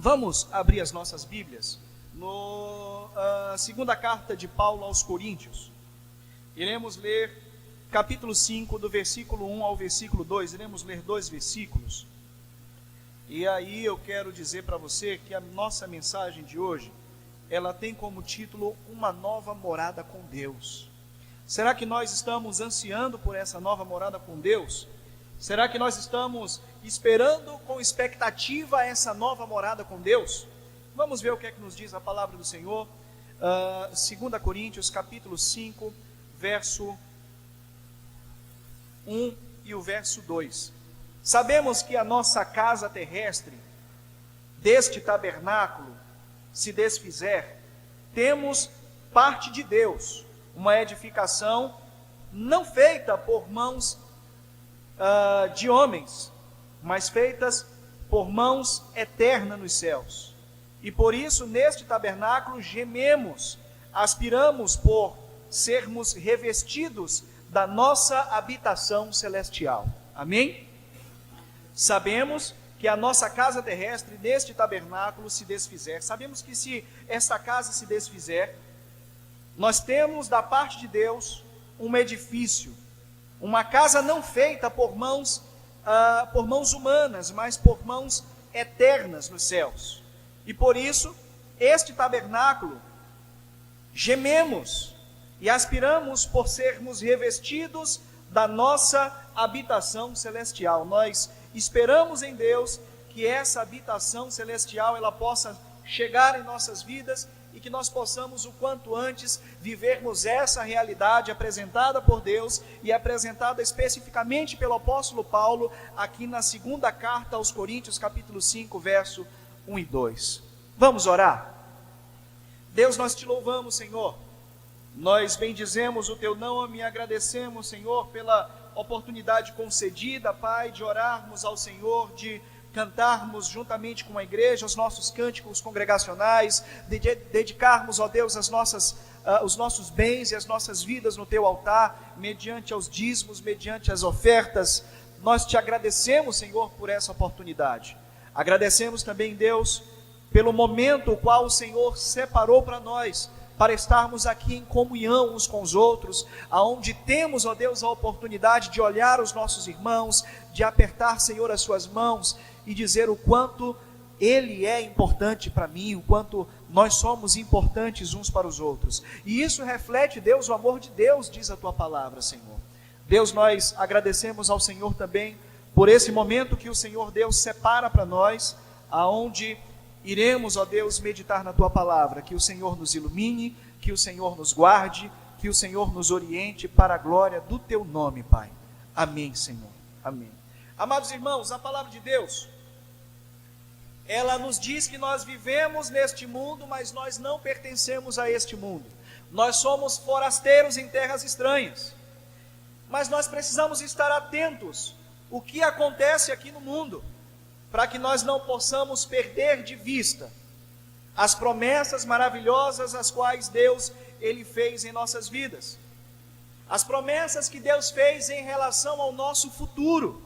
Vamos abrir as nossas Bíblias no segunda carta de Paulo aos Coríntios. Iremos ler capítulo 5, do versículo 1 ao versículo 2. Iremos ler 2 versículos. E aí eu quero dizer para você que a nossa mensagem de hoje, ela tem como título Uma Nova Morada com Deus. Será que nós estamos ansiando por essa nova morada com Deus? Será que nós estamos esperando com expectativa essa nova morada com Deus? Vamos ver o que é que nos diz a palavra do Senhor. 2 Coríntios capítulo 5, verso 1 e o verso 2. Sabemos que a nossa casa terrestre, deste tabernáculo, se desfizer, temos parte de Deus, uma edificação não feita por mãos de homens, mas feitas por mãos eternas nos céus. E por isso, neste tabernáculo, gememos, aspiramos por sermos revestidos da nossa habitação celestial. Amém? Sabemos que a nossa casa terrestre, neste tabernáculo, se desfizer. Sabemos que se esta casa se desfizer, nós temos da parte de Deus um edifício, uma casa não feita por mãos humanas, mas por mãos eternas nos céus. E por isso, este tabernáculo, gememos e aspiramos por sermos revestidos da nossa habitação celestial. Nós esperamos em Deus que essa habitação celestial ela possa chegar em nossas vidas e que nós possamos o quanto antes vivermos essa realidade apresentada por Deus e apresentada especificamente pelo apóstolo Paulo aqui na segunda carta aos Coríntios, capítulo 5, verso 1 e 2. Vamos orar? Deus, nós te louvamos, Senhor. Nós bendizemos o teu nome e agradecemos, Senhor, pela oportunidade concedida, Pai, de orarmos ao Senhor, de cantarmos juntamente com a igreja os nossos cânticos congregacionais, de dedicarmos, ó Deus, os nossos bens e as nossas vidas no teu altar, mediante aos dízimos, mediante as ofertas. Nós te agradecemos, Senhor, por essa oportunidade. Agradecemos também, Deus, pelo momento o qual o Senhor separou para nós, para estarmos aqui em comunhão uns com os outros, aonde temos, ó Deus, a oportunidade de olhar os nossos irmãos, de apertar, Senhor, as suas mãos e dizer o quanto Ele é importante para mim, o quanto nós somos importantes uns para os outros. E isso reflete, Deus, o amor de Deus, diz a Tua palavra, Senhor. Deus, nós agradecemos ao Senhor também por esse momento que o Senhor Deus separa para nós, aonde iremos, ó Deus, meditar na Tua palavra. Que o Senhor nos ilumine, que o Senhor nos guarde, que o Senhor nos oriente para a glória do Teu nome, Pai. Amém, Senhor. Amém. Amados irmãos, a palavra de Deus, ela nos diz que nós vivemos neste mundo, mas nós não pertencemos a este mundo. Nós somos forasteiros em terras estranhas. Mas nós precisamos estar atentos ao que acontece aqui no mundo, para que nós não possamos perder de vista as promessas maravilhosas as quais Deus Ele fez em nossas vidas. As promessas que Deus fez em relação ao nosso futuro.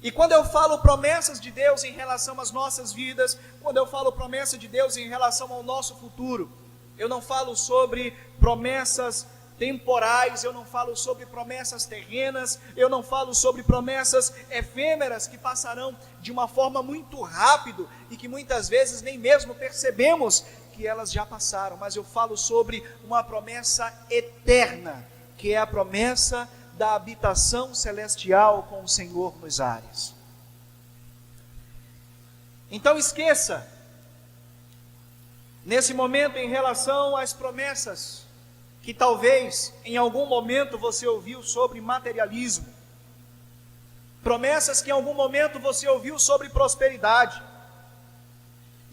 E quando eu falo promessas de Deus em relação às nossas vidas, quando eu falo promessa de Deus em relação ao nosso futuro, eu não falo sobre promessas temporais, eu não falo sobre promessas terrenas, eu não falo sobre promessas efêmeras que passarão de uma forma muito rápida e que muitas vezes nem mesmo percebemos que elas já passaram, mas eu falo sobre uma promessa eterna, que é a promessa da habitação celestial com o Senhor nos ares. Então esqueça, nesse momento, em relação às promessas que talvez em algum momento você ouviu sobre materialismo, promessas que em algum momento você ouviu sobre prosperidade.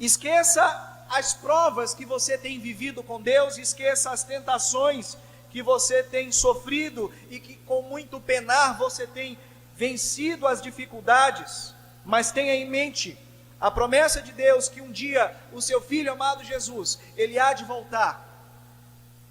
Esqueça as provas que você tem vivido com Deus, esqueça as tentações que você tem sofrido e que com muito penar você tem vencido as dificuldades, mas tenha em mente a promessa de Deus que um dia o seu Filho amado Jesus, Ele há de voltar,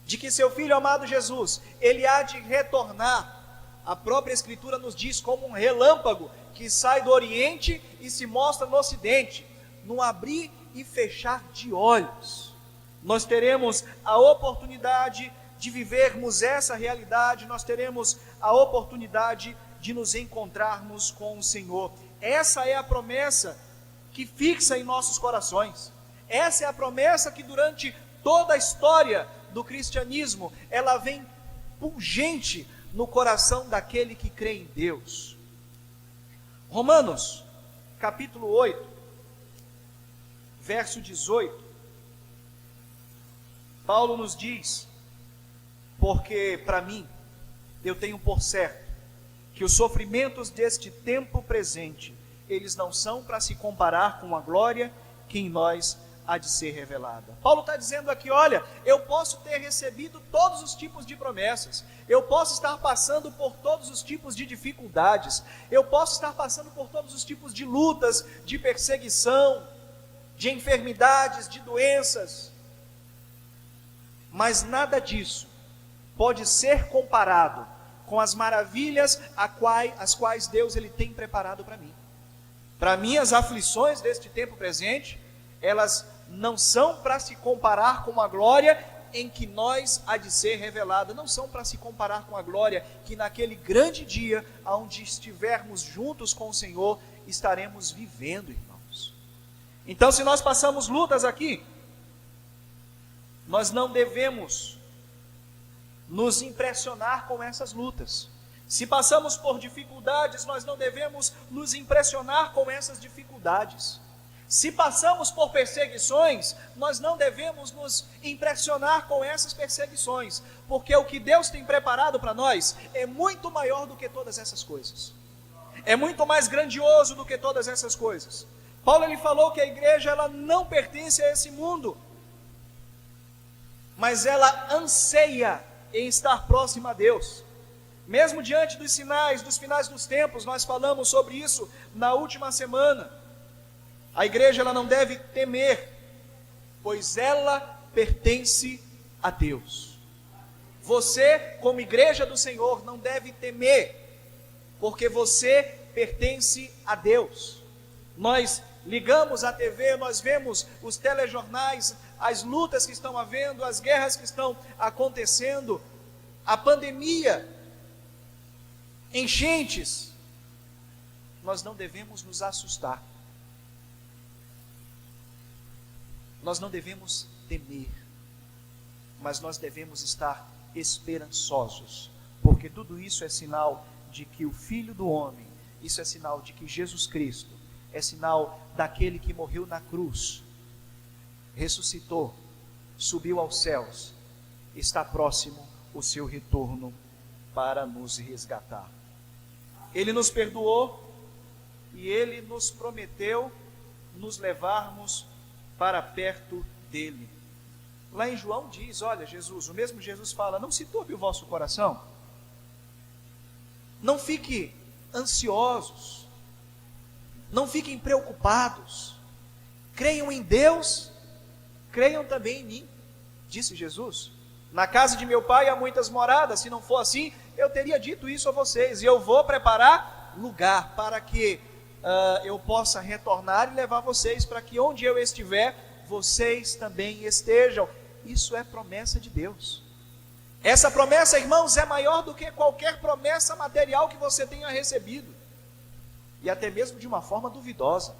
de que seu Filho amado Jesus, Ele há de retornar. A própria Escritura nos diz como um relâmpago que sai do Oriente e se mostra no Ocidente, num abrir e fechar de olhos. Nós teremos a oportunidade de vivermos essa realidade, nós teremos a oportunidade de nos encontrarmos com o Senhor. Essa é a promessa que fixa em nossos corações. Essa é a promessa que durante toda a história do cristianismo, ela vem pungente no coração daquele que crê em Deus. Romanos, capítulo 8, verso 18, Paulo nos diz: porque para mim, eu tenho por certo, que os sofrimentos deste tempo presente, eles não são para se comparar com a glória que em nós há de ser revelada. Paulo está dizendo aqui, olha, eu posso ter recebido todos os tipos de promessas, eu posso estar passando por todos os tipos de dificuldades, eu posso estar passando por todos os tipos de lutas, de perseguição, de enfermidades, de doenças, mas nada disso pode ser comparado com as maravilhas as quais Deus ele tem preparado para mim. Para mim, as aflições deste tempo presente, elas não são para se comparar com a glória em que nós há de ser revelada, não são para se comparar com a glória que naquele grande dia, onde estivermos juntos com o Senhor, estaremos vivendo, irmãos. Então, se nós passamos lutas aqui, nós não devemos nos impressionar com essas lutas. Se passamos por dificuldades, nós não devemos nos impressionar com essas dificuldades. Se passamos por perseguições, nós não devemos nos impressionar com essas perseguições, porque o que Deus tem preparado para nós é muito maior do que todas essas coisas. É muito mais grandioso do que todas essas coisas. Paulo ele falou que a igreja ela não pertence a esse mundo, mas ela anseia em estar próxima a Deus. Mesmo diante dos sinais, dos finais dos tempos, nós falamos sobre isso na última semana. A igreja ela não deve temer, pois ela pertence a Deus. Você, como igreja do Senhor, não deve temer, porque você pertence a Deus. Nós ligamos a TV, nós vemos os telejornais, as lutas que estão havendo, as guerras que estão acontecendo, a pandemia, enchentes. Nós não devemos nos assustar. Nós não devemos temer, mas nós devemos estar esperançosos, porque tudo isso é sinal de que o Filho do Homem, isso é sinal de que Jesus Cristo, é sinal daquele que morreu na cruz, ressuscitou, subiu aos céus, está próximo o seu retorno para nos resgatar. Ele nos perdoou e Ele nos prometeu nos levarmos para perto dEle. Lá em João diz, olha, Jesus, o mesmo Jesus fala, não se turbe o vosso coração, não fiquem ansiosos, não fiquem preocupados, creiam em Deus, creiam também em mim, disse Jesus. Na casa de meu pai há muitas moradas, se não for assim, eu teria dito isso a vocês, e eu vou preparar lugar para que eu possa retornar e levar vocês, para que onde eu estiver, vocês também estejam. Isso é promessa de Deus. Essa promessa, irmãos, é maior do que qualquer promessa material que você tenha recebido, e até mesmo de uma forma duvidosa.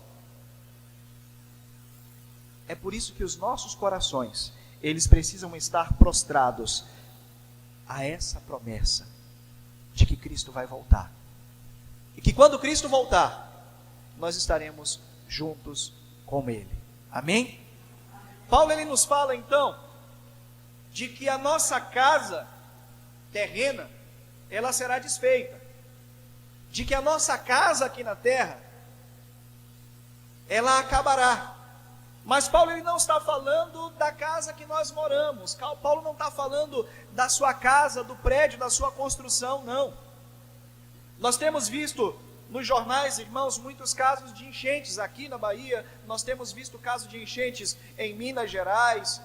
É por isso que os nossos corações, eles precisam estar prostrados a essa promessa de que Cristo vai voltar, e que quando Cristo voltar, nós estaremos juntos com Ele. Amém? Paulo ele nos fala então de que a nossa casa terrena, ela será desfeita, de que a nossa casa aqui na terra, ela acabará. Mas Paulo ele não está falando da casa que nós moramos, Paulo não está falando da sua casa, do prédio, da sua construção, não. Nós temos visto nos jornais, irmãos, muitos casos de enchentes aqui na Bahia, nós temos visto casos de enchentes em Minas Gerais,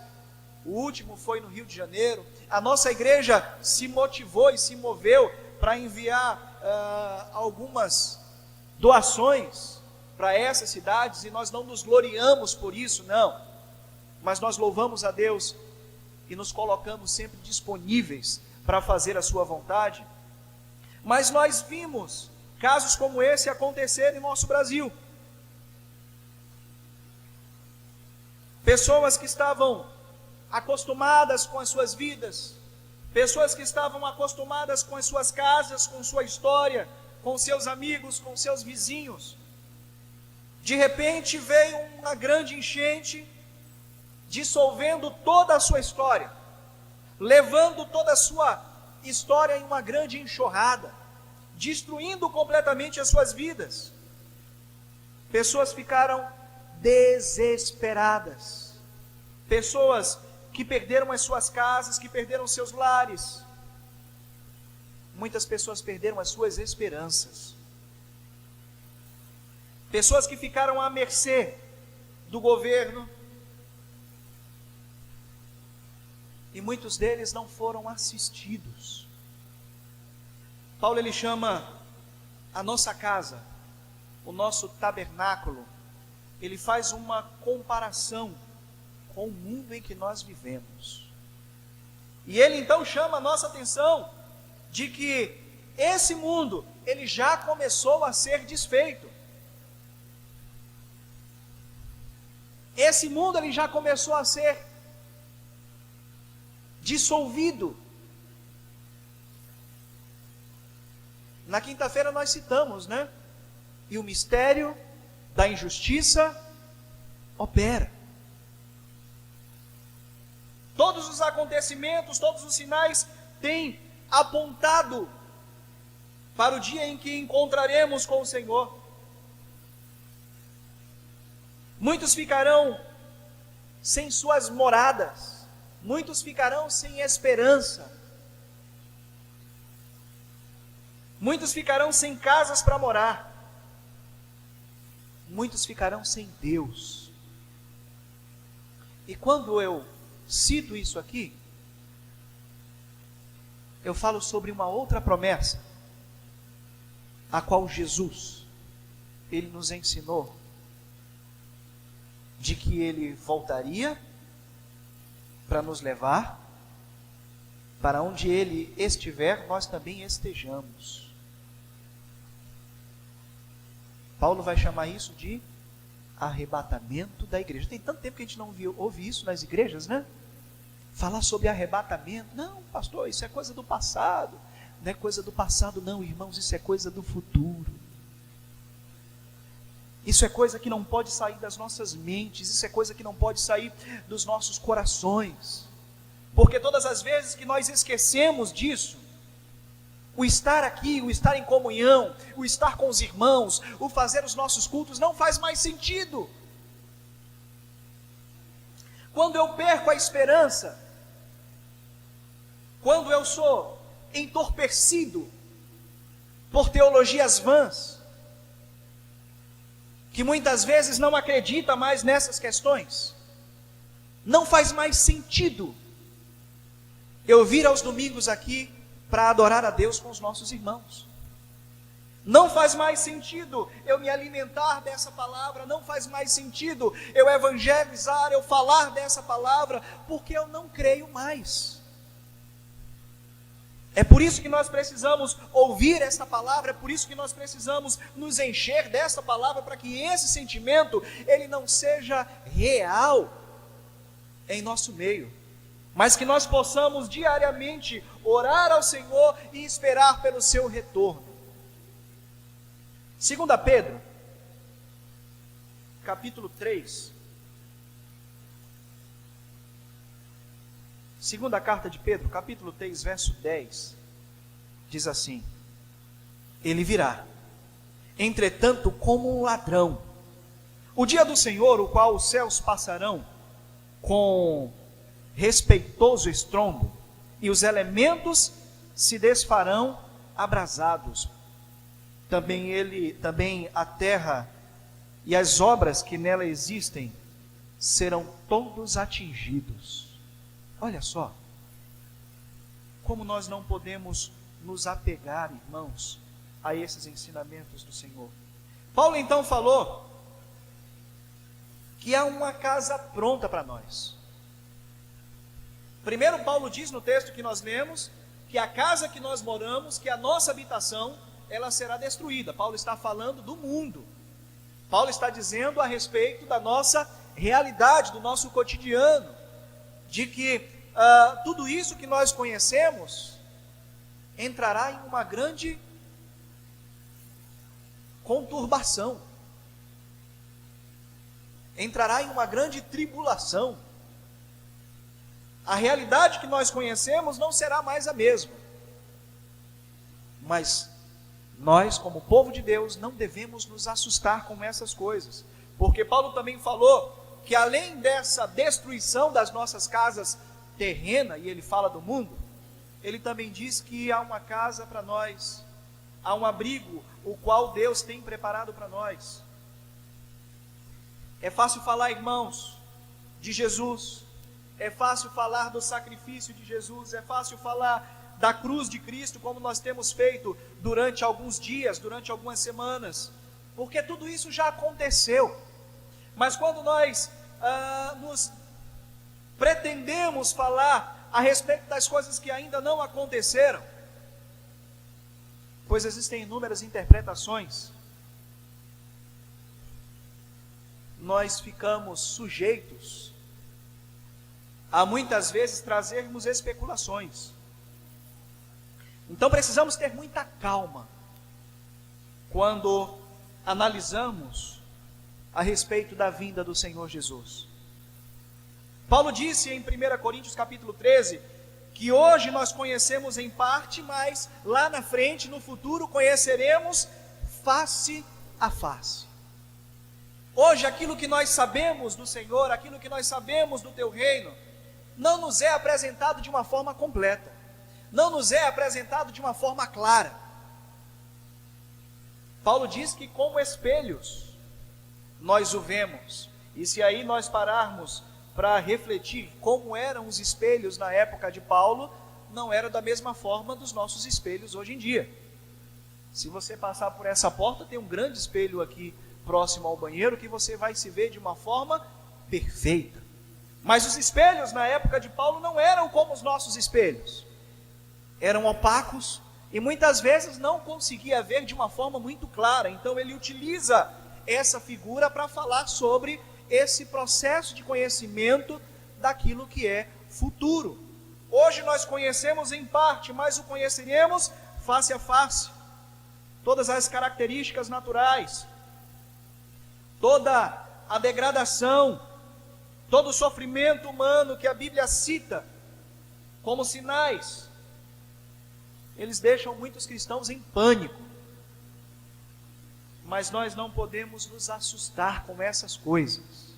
o último foi no Rio de Janeiro. A nossa igreja se motivou e se moveu para enviar algumas doações para essas cidades e nós não nos gloriamos por isso, não. Mas nós louvamos a Deus e nos colocamos sempre disponíveis para fazer a sua vontade. Mas nós vimos casos como esse acontecer em nosso Brasil. Pessoas que estavam acostumadas com as suas vidas, pessoas que estavam acostumadas com as suas casas, com sua história, com seus amigos, com seus vizinhos. De repente veio uma grande enchente, dissolvendo toda a sua história, levando toda a sua história em uma grande enxurrada, destruindo completamente as suas vidas. Pessoas ficaram desesperadas, pessoas que perderam as suas casas, que perderam seus lares. Muitas pessoas perderam as suas esperanças. Pessoas que ficaram à mercê do governo. E muitos deles não foram assistidos. Paulo ele chama a nossa casa, o nosso tabernáculo, ele faz uma comparação com o mundo em que nós vivemos. E ele então chama a nossa atenção de que esse mundo, ele já começou a ser desfeito. Esse mundo, ele já começou a ser dissolvido. Na quinta-feira nós citamos, né? E o mistério da injustiça opera. Todos os acontecimentos, todos os sinais têm apontado para o dia em que encontraremos com o Senhor. Muitos ficarão sem suas moradas, muitos ficarão sem esperança, muitos ficarão sem casas para morar, muitos ficarão sem Deus. E quando eu cito isso aqui, eu falo sobre uma outra promessa, a qual Jesus, ele nos ensinou, de que ele voltaria para nos levar, para onde ele estiver, nós também estejamos. Paulo vai chamar isso de arrebatamento da igreja. Tem tanto tempo que a gente não ouve isso nas igrejas, né? Falar sobre arrebatamento. Não, pastor, isso é coisa do passado. Não é coisa do passado, não, irmãos, isso é coisa do futuro. Isso é coisa que não pode sair das nossas mentes, isso é coisa que não pode sair dos nossos corações. Porque todas as vezes que nós esquecemos disso, o estar aqui, o estar em comunhão, o estar com os irmãos, o fazer os nossos cultos não faz mais sentido. Quando eu perco a esperança, quando eu sou entorpecido por teologias vãs, que muitas vezes não acredita mais nessas questões, não faz mais sentido eu vir aos domingos aqui para adorar a Deus com os nossos irmãos. Não faz mais sentido eu me alimentar dessa palavra, não faz mais sentido eu evangelizar, eu falar dessa palavra, porque eu não creio mais. É por isso que nós precisamos ouvir essa palavra, é por isso que nós precisamos nos encher dessa palavra, para que esse sentimento, ele não seja real em nosso meio, mas que nós possamos diariamente orar ao Senhor e esperar pelo seu retorno. 2 Pedro, capítulo 3, segunda carta de Pedro, capítulo 3, verso 10, diz assim: ele virá, entretanto, como um ladrão. O dia do Senhor, o qual os céus passarão com respeitoso estrondo, e os elementos se desfarão abrasados. Também a terra e as obras que nela existem serão todos atingidos. Olha só, como nós não podemos nos apegar, irmãos, a esses ensinamentos do Senhor. Paulo então falou que há uma casa pronta para nós. Primeiro, Paulo diz no texto que nós lemos, que a casa que nós moramos, que a nossa habitação, ela será destruída. Paulo está falando do mundo. Paulo está dizendo a respeito da nossa realidade, do nosso cotidiano, de que tudo isso que nós conhecemos entrará em uma grande conturbação, entrará em uma grande tribulação. A realidade que nós conhecemos não será mais a mesma. Mas nós, como povo de Deus, não devemos nos assustar com essas coisas. Porque Paulo também falou que além dessa destruição das nossas casas terrenas, e ele fala do mundo, ele também diz que há uma casa para nós, há um abrigo, o qual Deus tem preparado para nós. É fácil falar, irmãos, de Jesus, é fácil falar do sacrifício de Jesus, é fácil falar da cruz de Cristo, como nós temos feito durante alguns dias, durante algumas semanas, porque tudo isso já aconteceu. Mas quando nós nos pretendemos falar a respeito das coisas que ainda não aconteceram, pois existem inúmeras interpretações, nós ficamos sujeitos a muitas vezes trazermos especulações. Então precisamos ter muita calma quando analisamos a respeito da vinda do Senhor Jesus. Paulo disse em 1 Coríntios capítulo 13, que hoje nós conhecemos em parte, mas lá na frente, no futuro, conheceremos face a face. Hoje aquilo que nós sabemos do Senhor, aquilo que nós sabemos do teu reino, não nos é apresentado de uma forma completa, não nos é apresentado de uma forma clara. Paulo diz que como espelhos nós o vemos, e se aí nós pararmos para refletir como eram os espelhos na época de Paulo, não era da mesma forma dos nossos espelhos hoje em dia. Se você passar por essa porta, tem um grande espelho aqui próximo ao banheiro, que você vai se ver de uma forma perfeita. Mas os espelhos na época de Paulo não eram como os nossos espelhos. Eram opacos e muitas vezes não conseguia ver de uma forma muito clara. Então ele utiliza essa figura para falar sobre esse processo de conhecimento daquilo que é futuro. Hoje nós conhecemos em parte, mas o conheceremos face a face. Todas as características naturais, toda a degradação, todo o sofrimento humano que a Bíblia cita como sinais, eles deixam muitos cristãos em pânico. Mas nós não podemos nos assustar com essas coisas.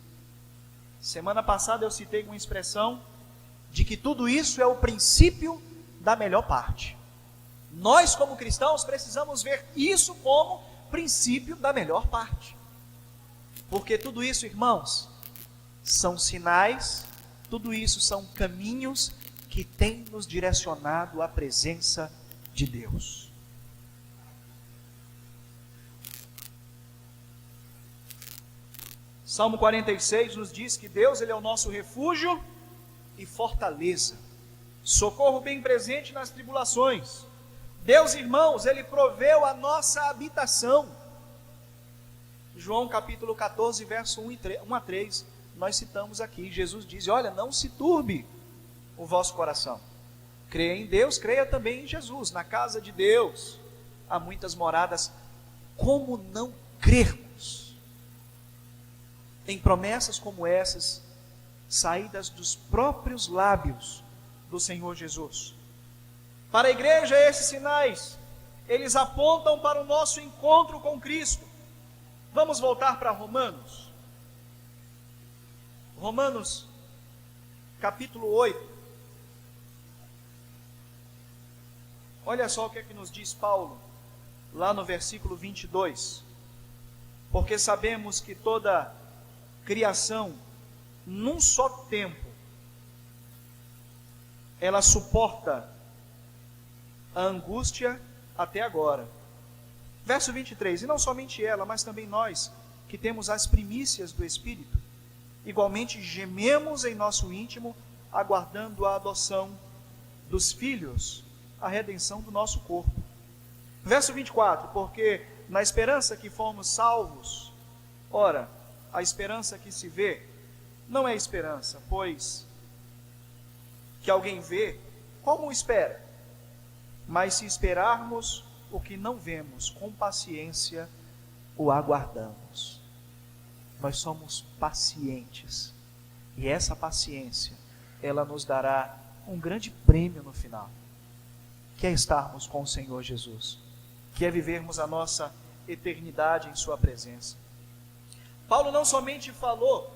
Semana passada eu citei uma expressão de que tudo isso é o princípio da melhor parte. Nós, como cristãos, precisamos ver isso como princípio da melhor parte. Porque tudo isso, irmãos, são sinais, tudo isso são caminhos que têm nos direcionado à presença de Deus. Salmo 46 nos diz que Deus, Ele é o nosso refúgio e fortaleza, socorro bem presente nas tribulações. Deus, irmãos, Ele proveu a nossa habitação. João capítulo 14, verso 1 a 3, nós citamos aqui, Jesus diz, olha, não se turbe o vosso coração, creia em Deus, creia também em Jesus. Na casa de Deus há muitas moradas, como não crermos em promessas como essas, saídas dos próprios lábios do Senhor Jesus? Para a igreja, esses sinais, eles apontam para o nosso encontro com Cristo. Vamos voltar para Romanos. Romanos, capítulo 8. Olha só o que é que nos diz Paulo, lá no versículo 22. Porque sabemos que toda criação, num só tempo, ela suporta a angústia até agora. Verso 23, e não somente ela, mas também nós, que temos as primícias do Espírito, igualmente gememos em nosso íntimo, aguardando a adoção dos filhos, a redenção do nosso corpo. Verso 24, porque na esperança que fomos salvos, ora, a esperança que se vê não é esperança, pois que alguém vê, como espera? Mas se esperarmos o que não vemos, com paciência o aguardamos. Nós somos pacientes, e essa paciência, ela nos dará um grande prêmio no final, que é estarmos com o Senhor Jesus, que é vivermos a nossa eternidade em sua presença. Paulo não somente falou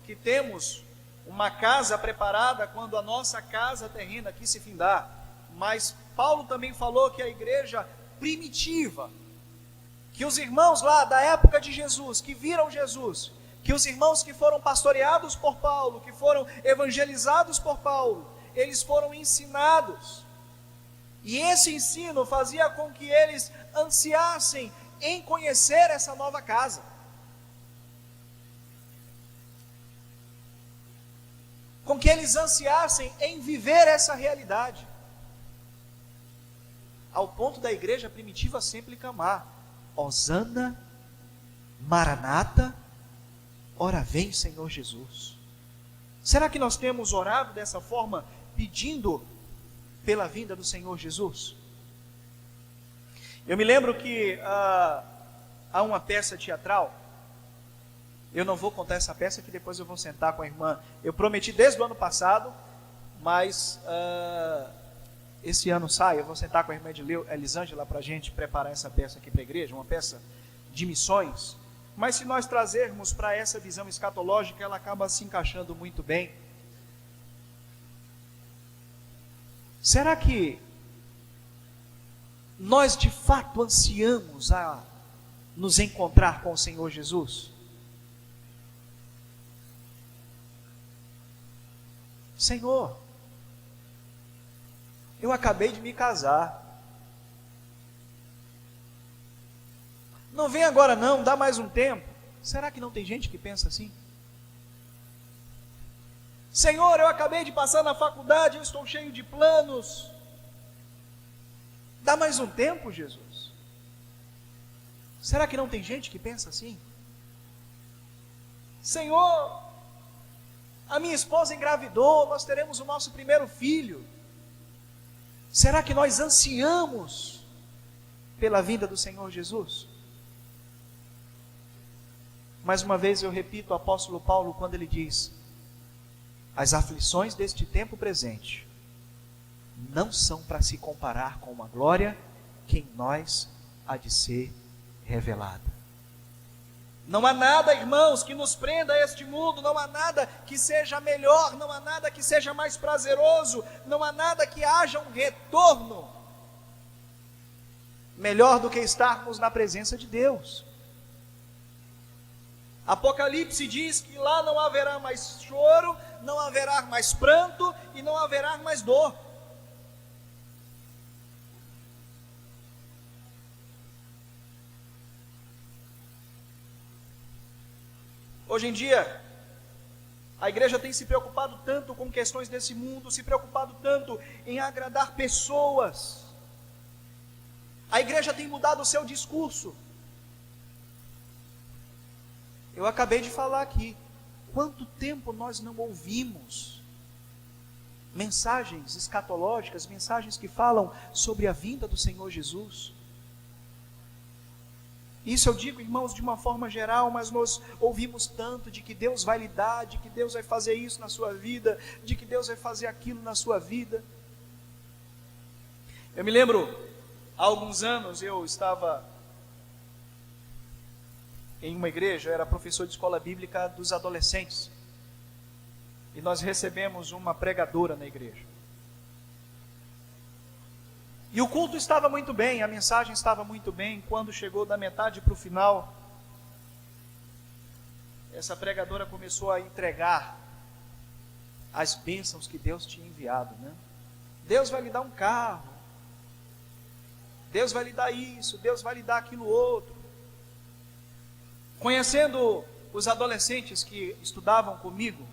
que temos uma casa preparada quando a nossa casa terrena aqui se findar, mas Paulo também falou que a igreja primitiva, que os irmãos lá da época de Jesus, que viram Jesus, que os irmãos que foram pastoreados por Paulo, que foram evangelizados por Paulo, eles foram ensinados, e esse ensino fazia com que eles ansiassem em conhecer essa nova casa, com que eles ansiassem em viver essa realidade, ao ponto da igreja primitiva sempre clamar: Hosana, Maranata, ora vem Senhor Jesus. Será que nós temos orado dessa forma, pedindo pela vinda do Senhor Jesus? Eu me lembro que há uma peça teatral, eu não vou contar essa peça, que depois eu vou sentar com a irmã, eu prometi desde o ano passado, mas esse ano sai, eu vou sentar com a irmã Elisângela para a gente preparar essa peça aqui para a igreja, uma peça de missões. Mas se nós trazermos para essa visão escatológica, ela acaba se encaixando muito bem. Será que nós de fato ansiamos a nos encontrar com o Senhor Jesus? Senhor, eu acabei de me casar, não vem agora não, dá mais um tempo. Será que não tem gente que pensa assim? Senhor, eu acabei de passar na faculdade, eu estou cheio de planos, dá mais um tempo, Jesus. Será que não tem gente que pensa assim? Senhor, a minha esposa engravidou, nós teremos o nosso primeiro filho. Será que nós ansiamos pela vinda do Senhor Jesus? Mais uma vez eu repito o apóstolo Paulo quando ele diz: as aflições deste tempo presente não são para se comparar com uma glória que em nós há de ser revelada. Não há nada, irmãos, que nos prenda a este mundo, não há nada que seja melhor, não há nada que seja mais prazeroso, não há nada que haja um retorno melhor do que estarmos na presença de Deus. Apocalipse diz que lá não haverá mais choro, não haverá mais pranto e não haverá mais dor. Hoje em dia, a igreja tem se preocupado tanto com questões desse mundo, se preocupado tanto em agradar pessoas. A igreja tem mudado o seu discurso. Eu acabei de falar aqui, quanto tempo nós não ouvimos mensagens escatológicas, mensagens que falam sobre a vinda do Senhor Jesus? Isso eu digo, irmãos, de uma forma geral, mas nós ouvimos tanto de que Deus vai lhe dar, de que Deus vai fazer isso na sua vida, de que Deus vai fazer aquilo na sua vida. Eu me lembro, há alguns anos eu estava em uma igreja, eu era professor de escola bíblica dos adolescentes, e nós recebemos uma pregadora na igreja. E o culto estava muito bem, a mensagem estava muito bem. Quando chegou da metade para o final, essa pregadora começou a entregar as bênçãos que Deus tinha enviado, né? Deus vai lhe dar um carro, Deus vai lhe dar isso, Deus vai lhe dar aquilo outro. Conhecendo os adolescentes que estudavam comigo,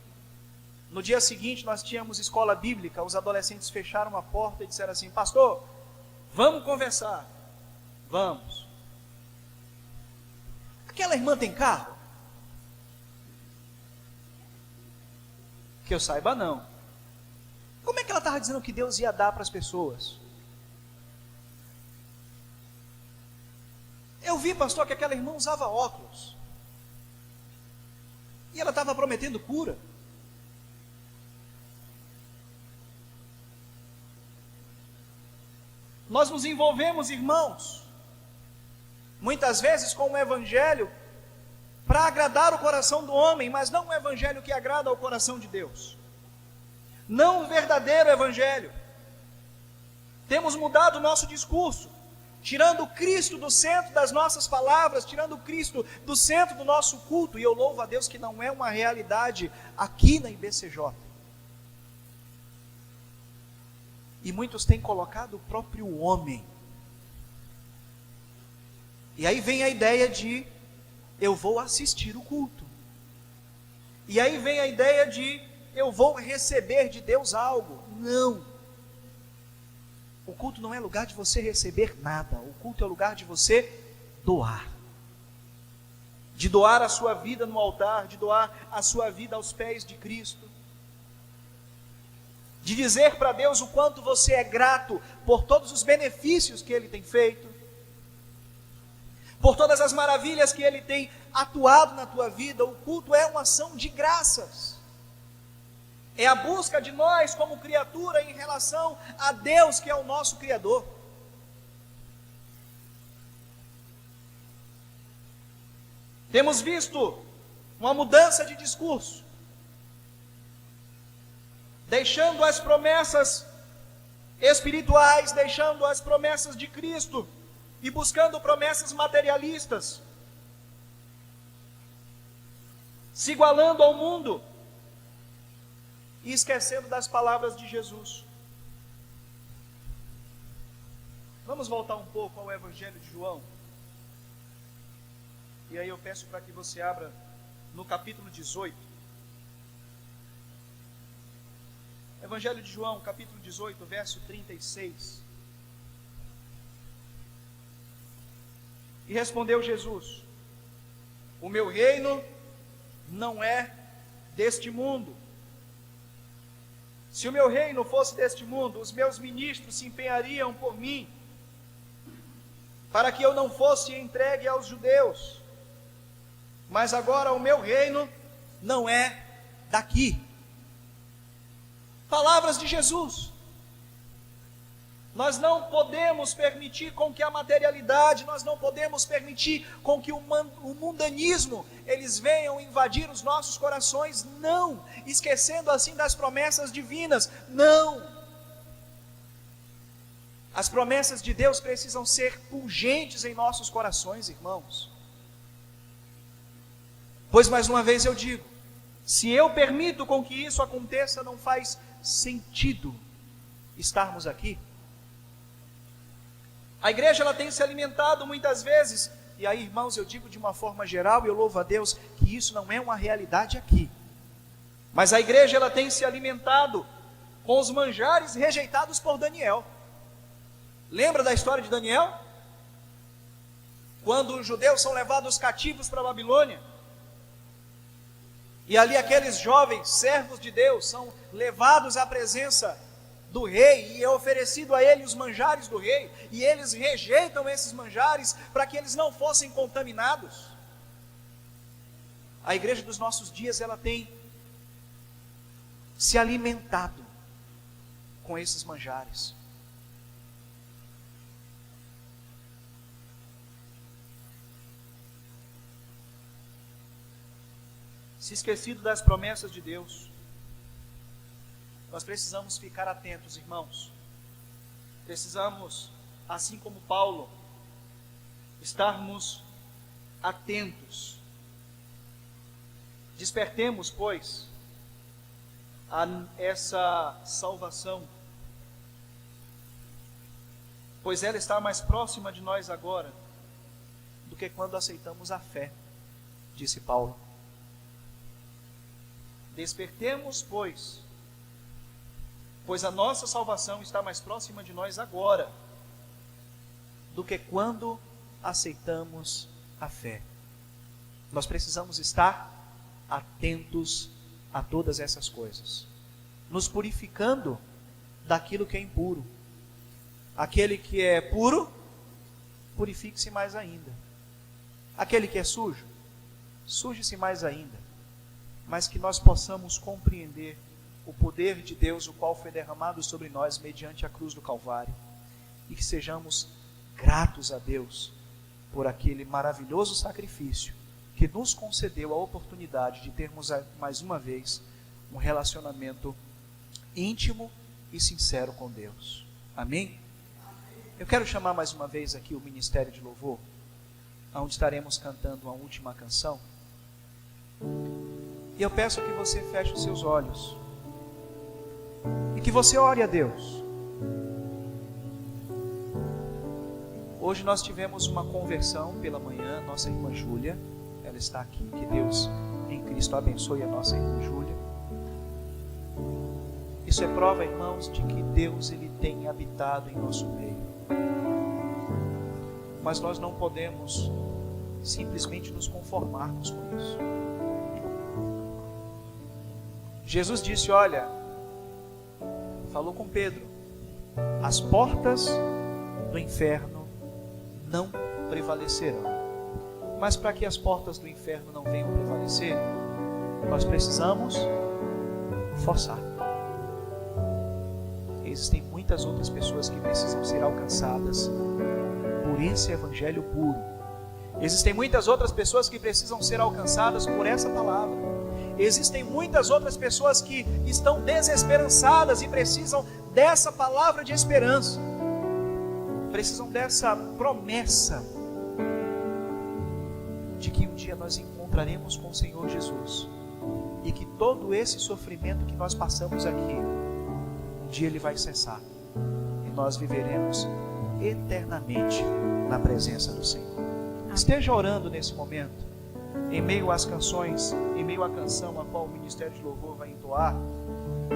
no dia seguinte nós tínhamos escola bíblica, os adolescentes fecharam a porta e disseram assim: pastor, vamos conversar. Vamos. Aquela irmã tem carro? Que eu saiba, não. Como é que ela estava dizendo que Deus ia dar para as pessoas? Eu vi, pastor, que aquela irmã usava óculos. E ela estava prometendo cura. Nós nos envolvemos, irmãos, muitas vezes com o evangelho para agradar o coração do homem, mas não um evangelho que agrada ao coração de Deus. Não o verdadeiro evangelho. Temos mudado o nosso discurso, tirando Cristo do centro das nossas palavras, tirando Cristo do centro do nosso culto, e eu louvo a Deus que não é uma realidade aqui na IBCJ. E muitos têm colocado o próprio homem. E aí vem a ideia de: eu vou assistir o culto. E aí vem a ideia de: eu vou receber de Deus algo. Não. O culto não é lugar de você receber nada. O culto é lugar de você doar. De doar a sua vida no altar, de doar a sua vida aos pés de Cristo. De dizer para Deus o quanto você é grato por todos os benefícios que Ele tem feito, por todas as maravilhas que Ele tem atuado na tua vida. O culto é uma ação de graças. É a busca de nós como criatura em relação a Deus, que é o nosso Criador. Temos visto uma mudança de discurso, deixando as promessas espirituais, deixando as promessas de Cristo e buscando promessas materialistas, se igualando ao mundo e esquecendo das palavras de Jesus. Vamos voltar um pouco ao Evangelho de João. E aí eu peço para que você abra no capítulo 18. Evangelho de João, capítulo 18, verso 36. E respondeu Jesus: o meu reino não é deste mundo. Se o meu reino fosse deste mundo, os meus ministros se empenhariam por mim, para que eu não fosse entregue aos judeus. Mas agora o meu reino não é daqui. Palavras de Jesus. Nós não podemos permitir com que a materialidade, nós não podemos permitir com que o mundanismo, eles venham invadir os nossos corações, não, esquecendo assim das promessas divinas, não. As promessas de Deus precisam ser pungentes em nossos corações, irmãos. Pois mais uma vez eu digo, se eu permito com que isso aconteça, não faz sentido estarmos aqui. A igreja ela tem se alimentado muitas vezes, e aí, irmãos, eu digo de uma forma geral, e eu louvo a Deus que isso não é uma realidade aqui, mas a igreja ela tem se alimentado com os manjares rejeitados por Daniel. Lembra da história de Daniel? Quando os judeus são levados cativos para a Babilônia, e ali aqueles jovens servos de Deus são levados à presença do rei, e é oferecido a ele os manjares do rei, e eles rejeitam esses manjares para que eles não fossem contaminados. A igreja dos nossos dias, ela tem se alimentado com esses manjares. Se esquecido das promessas de Deus. Nós precisamos ficar atentos, irmãos. Precisamos, assim como Paulo, estarmos atentos. Despertemos, pois, a essa salvação, pois ela está mais próxima de nós agora do que quando aceitamos a fé, disse Paulo. Despertemos, pois a nossa salvação está mais próxima de nós agora do que quando aceitamos a fé. Nós precisamos estar atentos a todas essas coisas, nos purificando daquilo que é impuro. Aquele que é puro, purifique-se mais ainda. Aquele que é sujo, suje-se mais ainda. Mas que nós possamos compreender o poder de Deus, o qual foi derramado sobre nós mediante a cruz do Calvário, e que sejamos gratos a Deus por aquele maravilhoso sacrifício que nos concedeu a oportunidade de termos mais uma vez um relacionamento íntimo e sincero com Deus. Amém? Eu quero chamar mais uma vez aqui o Ministério de Louvor, onde estaremos cantando uma última canção. E eu peço que você feche os seus olhos e que você ore a Deus. Hoje nós tivemos uma conversão pela manhã, nossa irmã Júlia, ela está aqui, que Deus em Cristo abençoe a nossa irmã Júlia. Isso é prova, irmãos, de que Deus ele tem habitado em nosso meio. Mas nós não podemos simplesmente nos conformarmos com isso. Jesus disse, olha, falou com Pedro, as portas do inferno não prevalecerão. Mas para que as portas do inferno não venham prevalecer, nós precisamos forçar. Existem muitas outras pessoas que precisam ser alcançadas por esse evangelho puro. Existem muitas outras pessoas que precisam ser alcançadas por essa palavra. Existem muitas outras pessoas que estão desesperançadas e precisam dessa palavra de esperança. Precisam dessa promessa de que um dia nós encontraremos com o Senhor Jesus e que todo esse sofrimento que nós passamos aqui, um dia ele vai cessar e nós viveremos eternamente na presença do Senhor. Esteja orando nesse momento, em meio às canções, em meio à canção a qual o Ministério de Louvor vai entoar.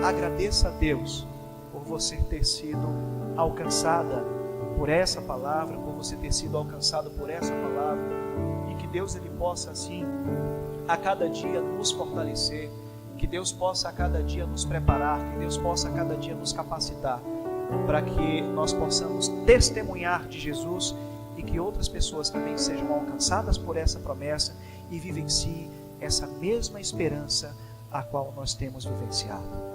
Agradeça a Deus por você ter sido alcançada por essa palavra, por você ter sido alcançado por essa palavra, e que Deus ele possa assim a cada dia nos fortalecer, que Deus possa a cada dia nos preparar, que Deus possa a cada dia nos capacitar para que nós possamos testemunhar de Jesus e que outras pessoas também sejam alcançadas por essa promessa e vivenciem essa mesma esperança a qual nós temos vivenciado.